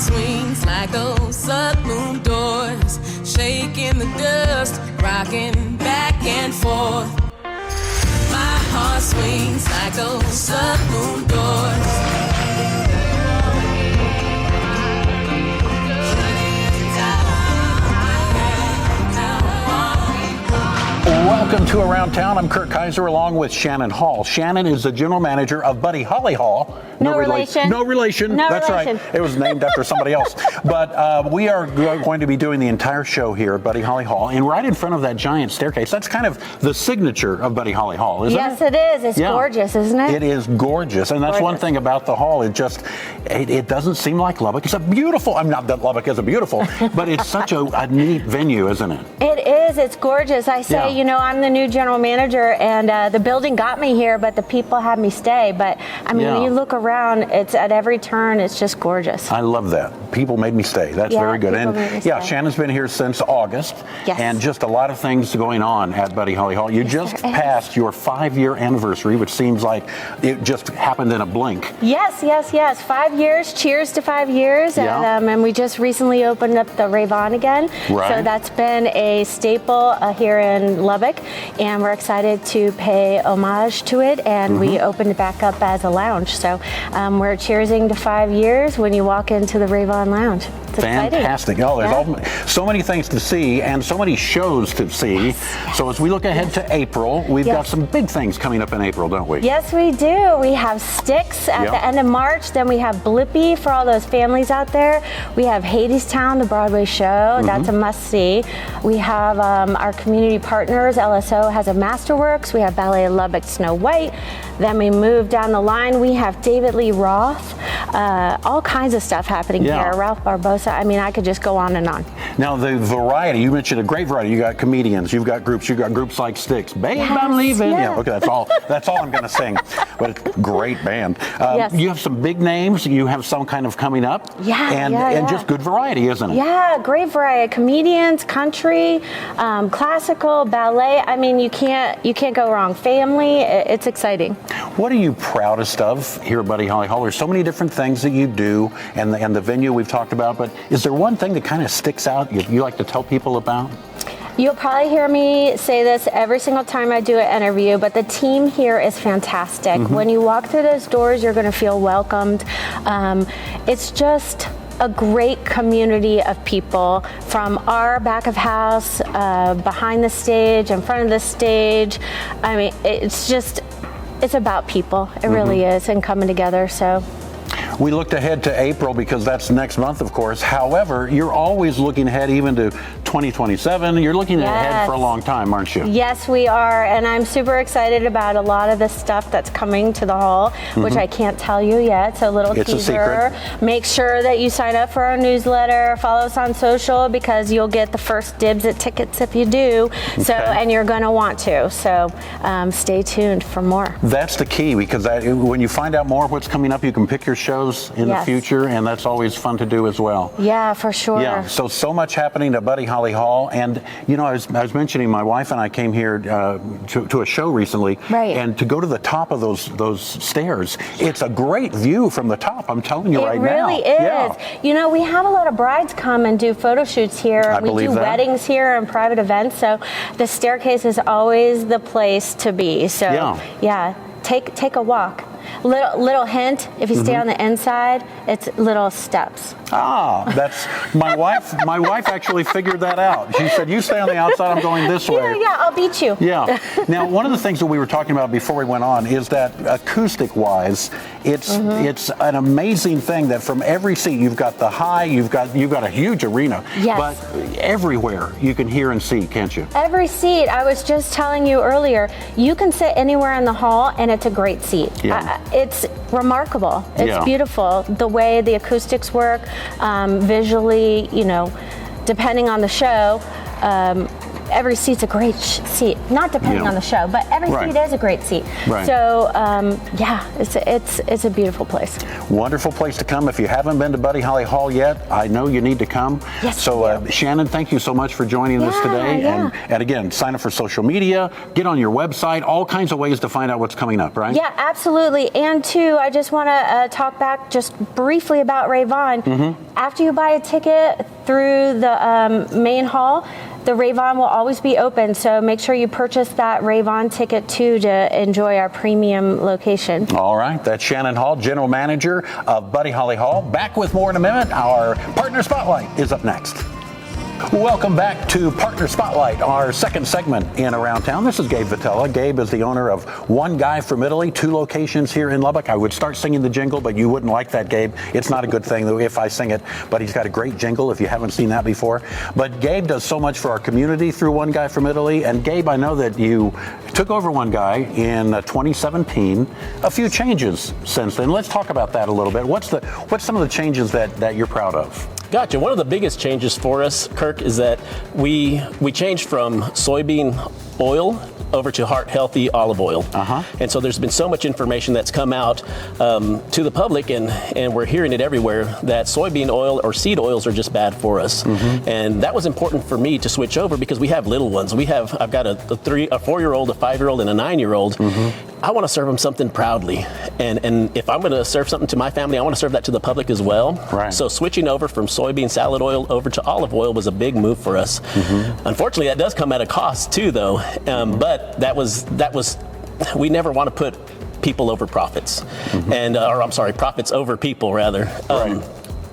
swings like those saloon doors, shaking the dust, rocking back and forth. My heart swings like those saloon doors. Welcome to Around Town. I'm Kurt Kaiser along with Shannon Hall. Shannon is the general manager of Buddy Holly Hall. No relation. No relation. No That's relation. right. It was named after somebody else. But we are going to be doing the entire show here at Buddy Holly Hall. And right in front of that giant staircase, that's kind of the signature of Buddy Holly Hall, isn't it? Yes, it is. It's gorgeous, isn't it? It is gorgeous. And that's one thing about the hall. It doesn't seem like Lubbock. It's a beautiful, I'm not that Lubbock isn't beautiful, but it's such a neat venue, isn't it? It is. It's gorgeous. I say, you know, I'm the new general manager, and the building got me here, but the people had me stay. But I mean, when you look around, it's at every turn, it's just gorgeous. I love that. People made me stay. That's very good. And Shannon's been here since August. Yes. And just a lot of things going on at Buddy Holly Hall. You just passed your 5-year anniversary, which seems like it just happened in a blink. Yes. 5 years. Cheers to 5 years. And we just recently opened up the Ravon again. Right. So that's been a staple here in Lubbock, and we're excited to pay homage to it. And we opened it back up as a lounge. So we're cheersing to 5 years when you walk into the Ravon Lounge. It's fantastic. Exciting. There's so many things to see and so many shows to see. So as we look ahead to April, we've got some big things coming up in April, don't we? Yes, we do. We have Styx at the end of March. Then we have Blippi for all those families out there. We have Hadestown, the Broadway show. That's a must-see. We have our community partners. LSO has a Masterworks. We have Ballet of Lubbock, Snow White. Then we move down the line. We have David Lee Roth. All kinds of stuff happening here. Ralph Barbosa. I mean, I could just go on and on. Now, the variety, you mentioned a great variety. You got comedians, you've got groups like Styx. Babe, I'm leaving. Okay, that's all I'm going to sing. But it's a great band. You have some big names. You have some kind of coming up. And just good variety, isn't it? Yeah, great variety. Comedians, country, classical, ballet. I mean, you can't go wrong. Family, it's exciting. What are you proudest of here at Buddy Holly Hall? There's so many different things that you do, and the venue we've talked about, but is there one thing that kind of sticks out you like to tell people about? You'll probably hear me say this every single time I do an interview, but the team here is fantastic. When you walk through those doors, you're going to feel welcomed. It's just a great community of people from our back of house, behind the stage, in front of the stage. I mean, it's about people. It really is, and coming together. So we looked ahead to April because that's next month, of course. However, you're always looking ahead even to 2027. You're looking ahead for a long time, aren't you? Yes, we are. And I'm super excited about a lot of the stuff that's coming to the hall, which I can't tell you yet. So a little teaser. A secret. Make sure that you sign up for our newsletter, follow us on social, because you'll get the first dibs at tickets if you do. So, and you're going to want to. So stay tuned for more. That's the key, because when you find out more of what's coming up, you can pick your shows in the future, and that's always fun to do as well. Yeah, for sure. Yeah, so much happening at Buddy Holly Hall. And, you know, I was mentioning my wife and I came here to a show recently. Right. And to go to the top of those stairs, it's a great view from the top, I'm telling you right now. It really is. Yeah. You know, we have a lot of brides come and do photo shoots here. We do weddings here and private events. So the staircase is always the place to be. So, take a walk. Little hint, if you stay on the inside, it's little steps. That's my wife. My wife actually figured that out. She said, "You stay on the outside. I'm going this way." Yeah, I'll beat you. Yeah. Now, one of the things that we were talking about before we went on is that acoustic-wise, it's an amazing thing that from every seat you've got the high, you've got a huge arena, but everywhere you can hear and see, can't you? Every seat. I was just telling you earlier, you can sit anywhere in the hall, and it's a great seat. It's remarkable. It's beautiful the way the acoustics work. Visually, you know, depending on the show, every seat's a great seat. Not depending on the show, but every seat is a great seat. Right. So it's a beautiful place. Wonderful place to come. If you haven't been to Buddy Holly Hall yet, I know you need to come. Yes. So Shannon, thank you so much for joining us today. Yeah. And again, sign up for social media, get on your website, all kinds of ways to find out what's coming up, right? Yeah, absolutely. And two, I just want to talk back just briefly about Ray-Von. After you buy a ticket through the main hall, the Ray-Von will always be open, so make sure you purchase that Ray-Von ticket too to enjoy our premium location. All right, that's Shannon Hall, General Manager of Buddy Holly Hall. Back with more in a minute. Our Partner Spotlight is up next. Welcome back to Partner Spotlight, our second segment in Around Town. This is Gabe Vitella. Gabe is the owner of One Guy from Italy, 2 locations here in Lubbock. I would start singing the jingle, but you wouldn't like that, Gabe. It's not a good thing though if I sing it, but he's got a great jingle if you haven't seen that before. But Gabe does so much for our community through One Guy from Italy. And Gabe, I know that you took over One Guy in 2017. A few changes since then. Let's talk about that a little bit. What's some of the changes that you're proud of? Gotcha. One of the biggest changes for us, Kirk, is that we changed from soybean oil over to Heart Healthy olive oil. And so there's been so much information that's come out to the public, and we're hearing it everywhere, that soybean oil or seed oils are just bad for us. And that was important for me to switch over because we have little ones. I've got a 4-year-old, a 5-year-old, and a 9-year-old. I want to serve them something proudly. And if I'm going to serve something to my family, I want to serve that to the public as well. Right. So switching over from soybean salad oil over to olive oil was a big move for us. Unfortunately, that does come at a cost too, though. But that was we never want to put people over profits, profits over people rather.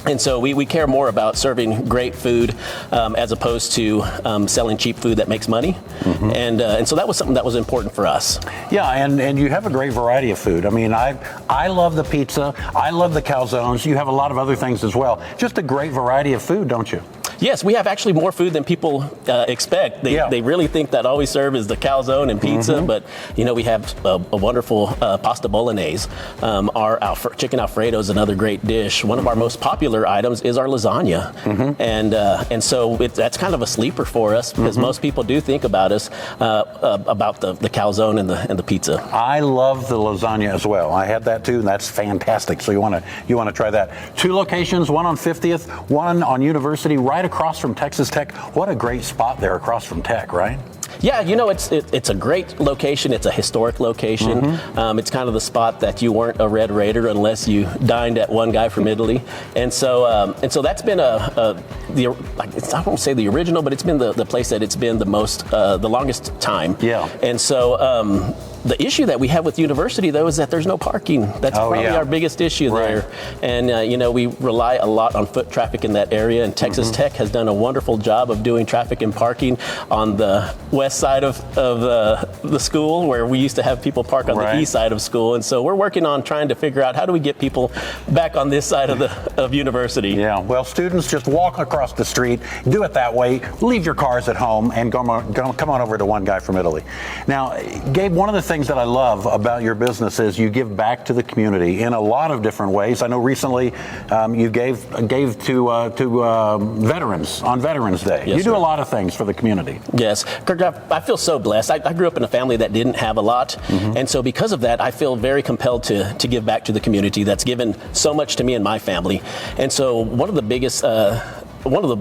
And so we care more about serving great food as opposed to selling cheap food that makes money. And so that was something that was important for us. Yeah, and you have a great variety of food. I mean, I love the pizza. I love the calzones. You have a lot of other things as well. Just a great variety of food, don't you? Yes, we have actually more food than people expect. They really think that all we serve is the calzone and pizza, but we have a wonderful pasta bolognese. Our chicken Alfredo is another great dish. One of our most popular items is our lasagna, and so that's kind of a sleeper for us because most people do think about us about the calzone and the pizza. I love the lasagna as well. I had that too, and that's fantastic. So you want to try that. 2 locations, one on 50th, one on University, right across from Texas Tech. What a great spot there across from Tech, right? Yeah, it's a great location. It's a historic location. It's kind of the spot that you weren't a Red Raider unless you dined at One Guy from Italy. And so that's been I won't say the original, but it's been the place that it's been the longest time. Yeah. And so the issue that we have with University, though, is that there's no parking. That's probably our biggest issue there. And, we rely a lot on foot traffic in that area. And Texas Tech has done a wonderful job of doing traffic and parking on the west side of the school, where we used to have people park on the east side of school. And so we're working on trying to figure out how do we get people back on this side of University. Yeah, well, students, just walk across the street, do it that way, leave your cars at home, and come on over to One Guy from Italy. Now, Gabe, one of the things that I love about your business is you give back to the community in a lot of different ways. I know recently you gave to veterans on Veterans Day. Yes, you do a lot of things for the community. Yes, Kirk, I feel so blessed. I grew up in a family that didn't have a lot, and so because of that, I feel very compelled to give back to the community that's given so much to me and my family. And so one of the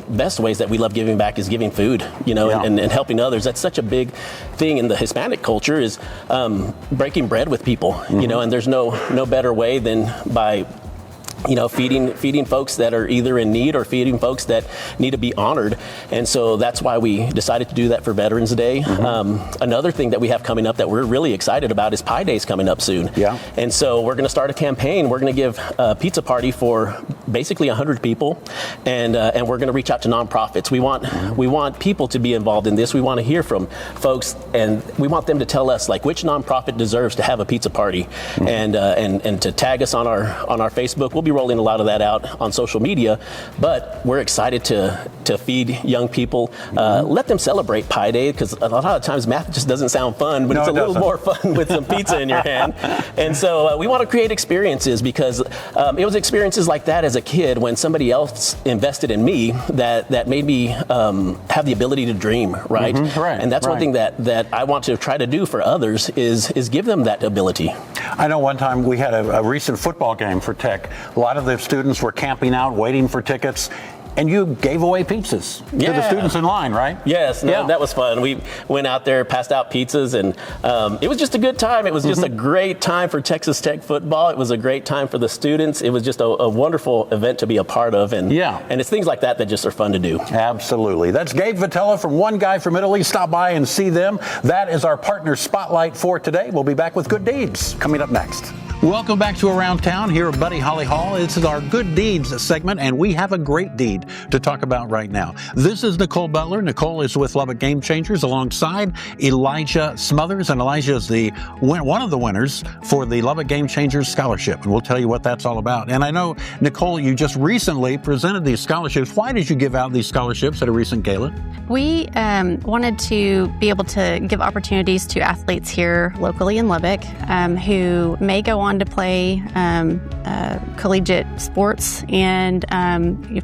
best ways that we love giving back is giving food, and helping others. That's such a big thing in the Hispanic culture is breaking bread with people, and there's no better way than by feeding folks that are either in need or feeding folks that need to be honored. And so that's why we decided to do that for Veterans Day. Another thing that we have coming up that we're really excited about is Pi Days coming up soon. Yeah. And so we're going to start a campaign. We're going to give a pizza party for basically 100 people, and we're going to reach out to nonprofits. We want people to be involved in this. We want to hear from folks, and we want them to tell us which nonprofit deserves to have a pizza party, and to tag us on our Facebook. We'll be be rolling a lot of that out on social media, but we're excited to feed young people, let them celebrate Pi Day, because a lot of times math just doesn't sound fun, but it's a little more fun with some pizza in your hand. And so we want to create experiences, because it was experiences like that as a kid when somebody else invested in me that made me have the ability to dream, right? Right. And that's one thing that I want to try to do for others is give them that ability. I know one time we had a recent football game for Tech. A lot of the students were camping out, waiting for tickets. And you gave away pizzas to the students in line, right? Yes, that was fun. We went out there, passed out pizzas, and it was just a good time. It was just a great time for Texas Tech football. It was a great time for the students. It was just a wonderful event to be a part of. And it's things like that just are fun to do. Absolutely. That's Gabe Vitella from One Guy from Italy. Stop by and see them. That is our partner spotlight for today. We'll be back with Good Deeds coming up next. Welcome back to Around Town here at Buddy Holly Hall. This is our Good Deeds segment, and we have a great deed to talk about right now. This is Nicole Butler. Nicole is with Lubbock Game Changers alongside Elijah Smothers, and Elijah is one of the winners for the Lubbock Game Changers Scholarship, and we'll tell you what that's all about. And I know, Nicole, you just recently presented these scholarships. Why did you give out these scholarships at a recent gala? We wanted to be able to give opportunities to athletes here locally in Lubbock who may go on to play collegiate sports and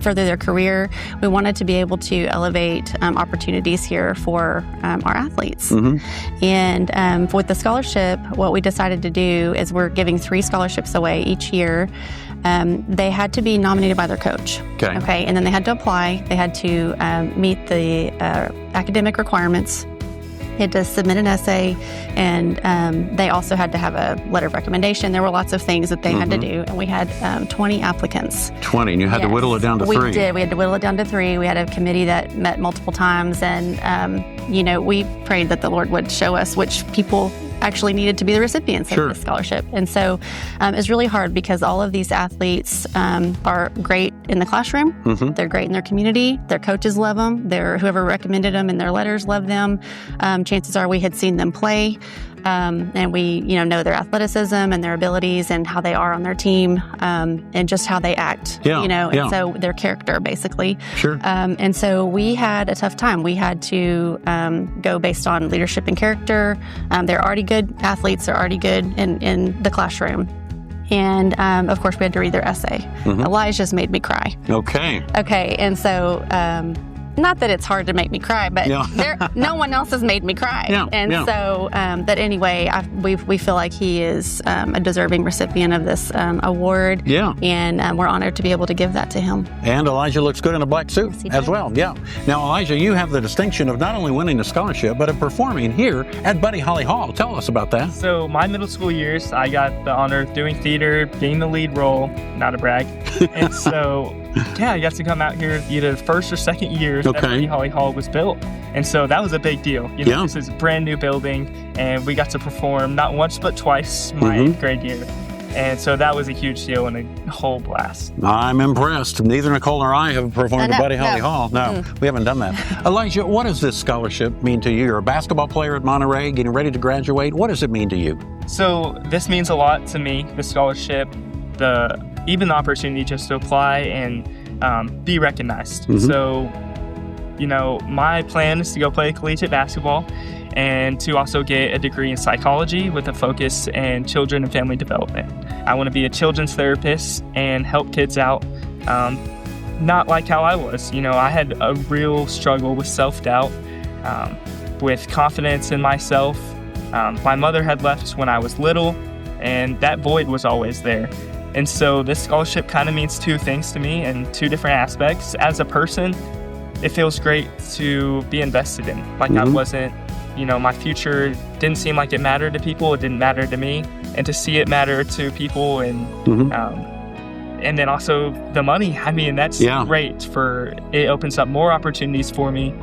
further their career. We wanted to be able to elevate opportunities here for our athletes. And with the scholarship, what we decided to do is we're giving 3 scholarships away each year. They had to be nominated by their coach. Okay. And then they had to apply. They had to meet the academic requirements. They had to submit an essay, and they also had to have a letter of recommendation. There were lots of things that they had to do, and we had 20 applicants. 20, and you had to whittle it down to 3. We did. We had to whittle it down to 3. We had a committee that met multiple times, and we prayed that the Lord would show us which people actually needed to be the recipients of this scholarship. And so it's really hard because all of these athletes are great in the classroom. They're great in their community. Their coaches love them. Whoever recommended them in their letters loved them. Chances are we had seen them play. And we, know their athleticism and their abilities and how they are on their team, and just how they act, and so their character, basically. And so we had a tough time. We had to go based on leadership and character. They're already good athletes. They're already good in the classroom. And, of course, we had to read their essay. Elijah's made me cry. Okay. And so... not that it's hard to make me cry, but no one else has made me cry. So, but anyway, we feel like he is a deserving recipient of this award. And we're honored to be able to give that to him. And Elijah looks good in a black suit as well. Now, Elijah, you have the distinction of not only winning the scholarship, but of performing here at Buddy Holly Hall. Tell us about that. So my middle school years, I got the honor of doing theater, being the lead role, not a brag. And so... I got to come out here either the first or second year that Buddy Holly Hall was built. And so that was a big deal. This is a brand new building, and we got to perform not once but twice my 8th grade year. And so that was a huge deal and a whole blast. I'm impressed. Neither Nicole nor I have performed at Buddy Holly Hall. No, we haven't done that. Elijah, what does this scholarship mean to you? You're a basketball player at Monterey, getting ready to graduate. What does it mean to you? So this means a lot to me, the scholarship, even the opportunity just to apply and be recognized. So, my plan is to go play collegiate basketball and to also get a degree in psychology with a focus in children and family development. I want to be a children's therapist and help kids out, not like how I was. I had a real struggle with self-doubt, with confidence in myself. My mother had left when I was little, and that void was always there. And so this scholarship kind of means 2 things to me in 2 different aspects. As a person, it feels great to be invested in. Like I wasn't, my future didn't seem like it mattered to people. It didn't matter to me. And to see it matter to people and then also the money. I mean, that's great. It opens up more opportunities for me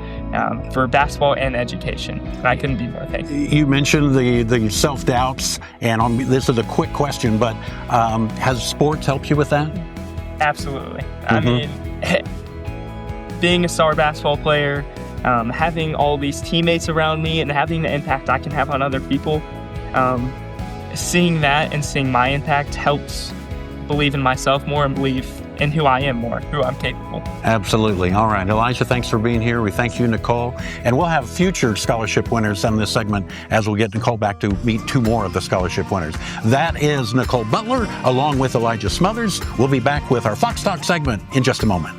for basketball and education. And I couldn't be more thankful. You mentioned the self-doubts, and this is a quick question, but has sports helped you with that? Absolutely. I mean, being a star basketball player, having all these teammates around me and having the impact I can have on other people, seeing that and seeing my impact helps believe in myself more and believe in who I am more, who I'm capable. Absolutely. All right. Elijah, thanks for being here. We thank you, Nicole. And we'll have future scholarship winners in this segment as we'll get Nicole back to meet 2 more of the scholarship winners. That is Nicole Butler along with Elijah Smothers. We'll be back with our Fox Talk segment in just a moment.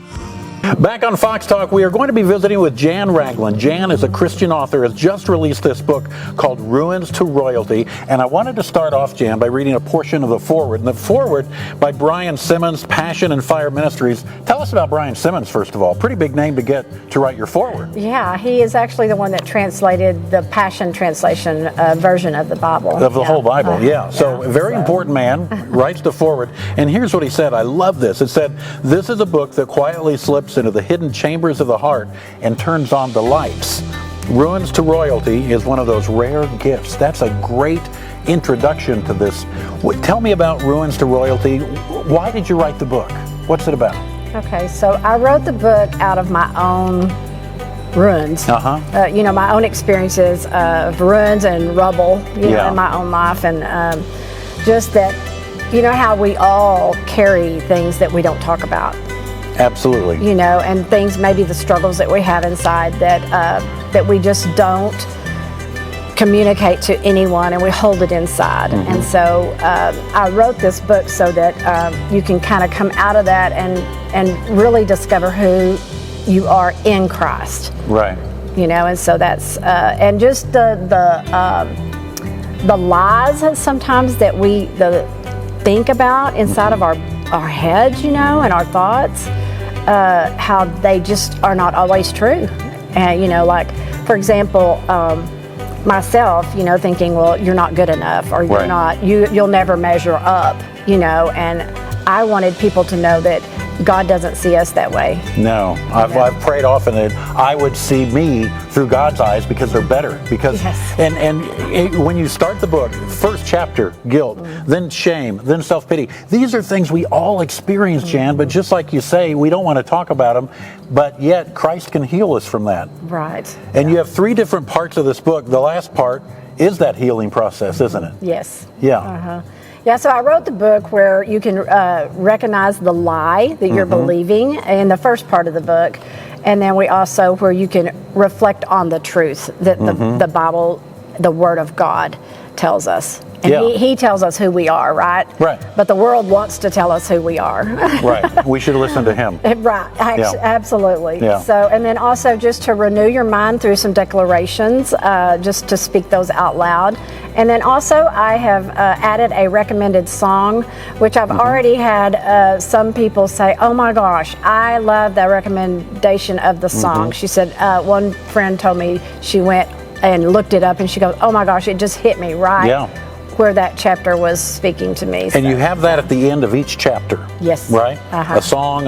Back on Fox Talk, we are going to be visiting with Jan Ragland. Jan is a Christian author, has just released this book called Ruins to Royalty. And I wanted to start off, Jan, by reading a portion of the foreword. And the foreword by Brian Simmons, Passion and Fire Ministries. Tell us about Brian Simmons, first of all. Pretty big name to get to write your foreword. Yeah, he is actually the one that translated the Passion Translation version of the Bible. Of the whole Bible, yeah. So a very important man, writes the foreword. And here's what he said. I love this. It said, "This is a book that quietly slips into the hidden chambers of the heart and turns on the lights. Ruins to Royalty is one of those rare gifts." That's a great introduction to this. Tell me about Ruins to Royalty. Why did you write the book? What's it about? Okay, so I wrote the book out of my own ruins. My own experiences of ruins and rubble, in my own life, and just that, how we all carry things that we don't talk about. Absolutely. And things, maybe the struggles that we have inside that we just don't communicate to anyone, and we hold it inside. And so I wrote this book so that you can kind of come out of that and really discover who you are in Christ. Right. And so that's and just the lies sometimes that we think about inside of our heads, and our thoughts, how they just are not always true. And like, for example, myself, thinking, well, you're not good enough, or you're not, you'll never measure up, and I wanted people to know that God doesn't see us that way. No, I've prayed often that I would see me through God's eyes because they're better. Because when you start the book, first chapter, guilt, then shame, then self-pity. These are things we all experience, Jan, but just like you say, we don't want to talk about them, but yet Christ can heal us from that. Right. And you have 3 different parts of this book. The last part is that healing process, isn't it? Yes. Yeah. Yeah, so I wrote the book where you can recognize the lie that you're believing in the first part of the book, and then we also where you can reflect on the truth that the Bible, the Word of God, tells us. And he tells us who we are, right? Right. But the world wants to tell us who we are. Right. We should listen to him. Right. Absolutely. Yeah. So, and then also just to renew your mind through some declarations, just to speak those out loud. And then also I have added a recommended song, which I've already had some people say, oh my gosh, I love the recommendation of the song. She said, one friend told me she went and looked it up and she goes, oh my gosh, it just hit me right where that chapter was speaking to me. And you have that at the end of each chapter. Yes. Right? A song,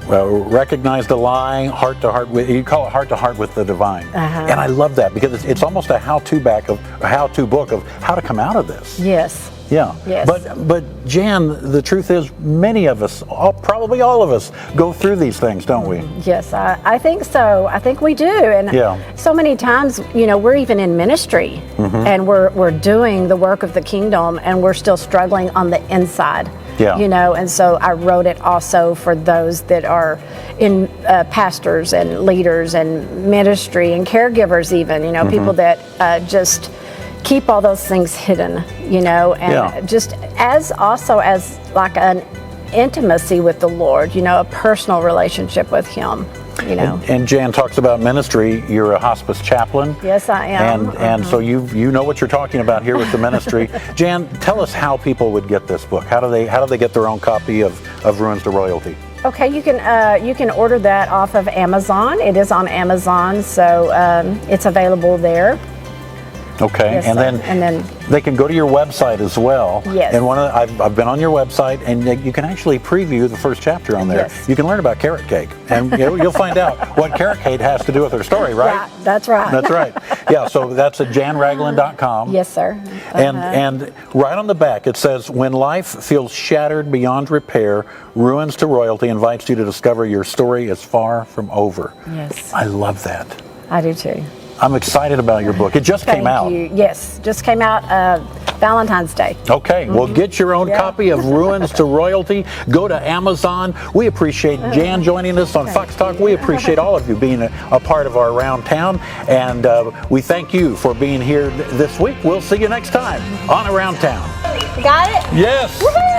recognize the lie, heart to heart with, you call it heart to heart with the divine. And I love that because it's almost a how-to book of how to come out of this. Yes. Yeah. Yes. But Jan, the truth is many of us, probably all of us, go through these things, don't we? Yes, I think so. I think we do. And so many times, we're even in ministry and we're doing the work of the kingdom and we're still struggling on the inside. Yeah. And so I wrote it also for those that are in pastors and leaders and ministry and caregivers even, people that just keep all those things hidden, and just as like an intimacy with the Lord, a personal relationship with Him, And Jan talks about ministry. You're a hospice chaplain. Yes, I am. And so you know what you're talking about here with the ministry. Jan, tell us how people would get this book. How do they get their own copy of Ruins to Royalty? Okay, you can order that off of Amazon. It is on Amazon, so it's available there. Okay, yes, and then they can go to your website as well. Yes. And I've been on your website, and you can actually preview the first chapter on there. Yes. You can learn about carrot cake, and you'll find out what carrot cake has to do with her story, right? That's right. That's right. Yeah. So that's at janragland.com. Yes, sir. And right on the back it says, "When life feels shattered beyond repair, Ruins to Royalty invites you to discover your story is far from over." Yes. I love that. I do too. I'm excited about your book. It just came out. Thank you. Yes, just came out Valentine's Day. Okay, well, get your own copy of Ruins to Royalty. Go to Amazon. We appreciate Jan joining us on Fox Talk. We appreciate all of you being a part of our Around Town, and we thank you for being here this week. We'll see you next time on Around Town. Got it? Yes. Woo-hoo!